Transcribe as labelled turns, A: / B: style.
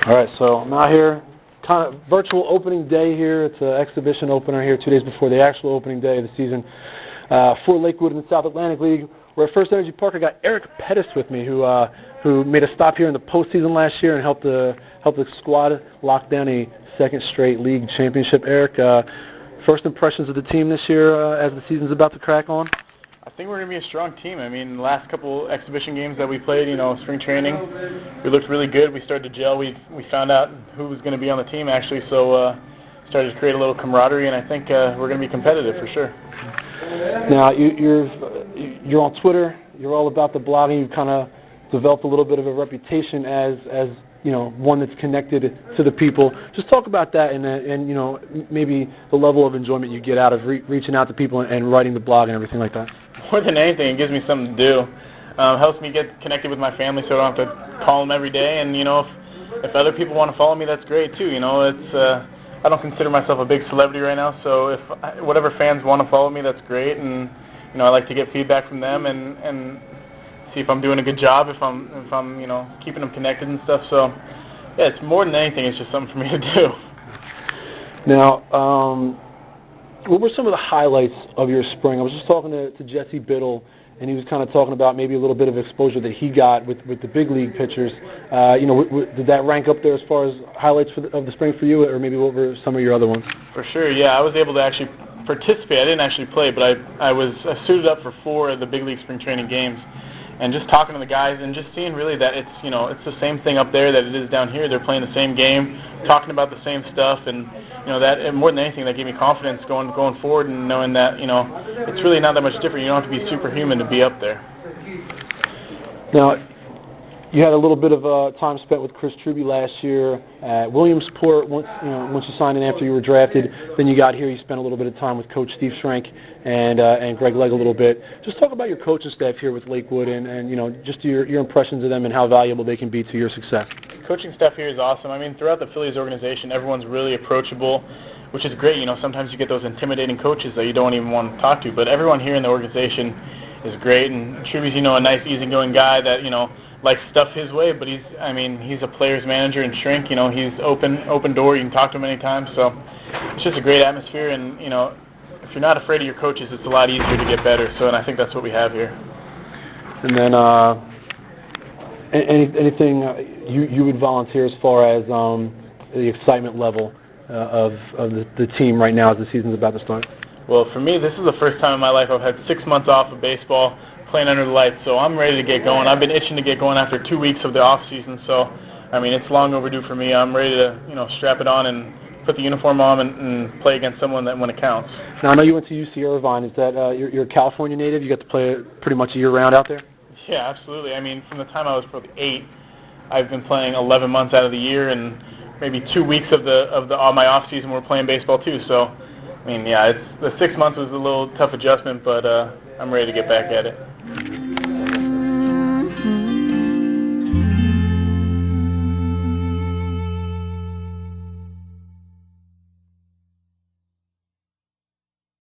A: All right, so I'm out here, kind of virtual opening day here. It's an exhibition opener here 2 days before the actual opening day of the season for Lakewood in the South Atlantic League. We're at First Energy Park. I got Eric Pettis with me, who made a stop here in the postseason last year and helped the squad lock down a second straight league championship. Eric, first impressions of the team this year as the season's about to crack on?
B: I think we're going to be a strong team. I mean, the last couple exhibition games that we played, spring training, we looked really good. We started to gel. We found out who was going to be on the team, actually, so started to create a little camaraderie, and I think we're going to be competitive for sure.
A: Now, you're on Twitter. You're all about the blogging. You've kind of developed a little bit of a reputation as one that's connected to the people. Just talk about that and maybe the level of enjoyment you get out of reaching out to people and writing the blog and everything like that.
B: More than anything, it gives me something to do. Helps me get connected with my family, so I don't have to call them every day. And if other people want to follow me, that's great too. It's I don't consider myself a big celebrity right now, so if whatever fans want to follow me, that's great. And I like to get feedback from them and see if I'm doing a good job, if I'm keeping them connected and stuff. So yeah, it's more than anything, it's just something for me to do.
A: Now, what were some of the highlights of your spring? I was just talking to Jesse Biddle, and he was kind of talking about maybe a little bit of exposure that he got with the big league pitchers. Did that rank up there as far as highlights of the spring for you, or maybe what were some of your other ones?
B: For sure, yeah. I was able to actually participate. I didn't actually play, but I suited up for 4 of the big league spring training games. And just talking to the guys and just seeing really that it's the same thing up there that it is down here. They're playing the same game, talking about the same stuff, and that more than anything that gave me confidence going forward and knowing that it's really not that much different. You don't have to be superhuman to be up there.
A: Now, you had a little bit of time spent with Chris Truby last year at Williamsport. Once you signed in after you were drafted, then you got here. You spent a little bit of time with Coach Steve Schrank and Greg Legg a little bit. Just talk about your coaching staff here with Lakewood and just your impressions of them and how valuable they can be to your success.
B: Coaching staff here is awesome. I mean, throughout the Phillies organization, everyone's really approachable, which is great. Sometimes you get those intimidating coaches that you don't even want to talk to, but everyone here in the organization is great. And Truby's a nice, easygoing guy that likes stuff his way, but he's a player's manager, and Shrink, he's open door. You can talk to him anytime. So it's just a great atmosphere, and if you're not afraid of your coaches, it's a lot easier to get better. So, and I think that's what we have here.
A: And then anything you would volunteer as far as the excitement level of the team right now as the season's about to start?
B: Well, for me, this is the first time in my life I've had 6 months off of baseball, playing under the lights, so I'm ready to get going. I've been itching to get going after 2 weeks of the off season, so it's long overdue for me. I'm ready to strap it on and put the uniform on and play against someone when it counts.
A: Now, I know you went to UC Irvine. Is that you're a California native? You got to play pretty much a year round out there?
B: Yeah, absolutely. From the time I was probably 8, I've been playing 11 months out of the year, and maybe 2 weeks of my off season we're playing baseball too. So, the 6 months was a little tough adjustment, but I'm ready to get back at it.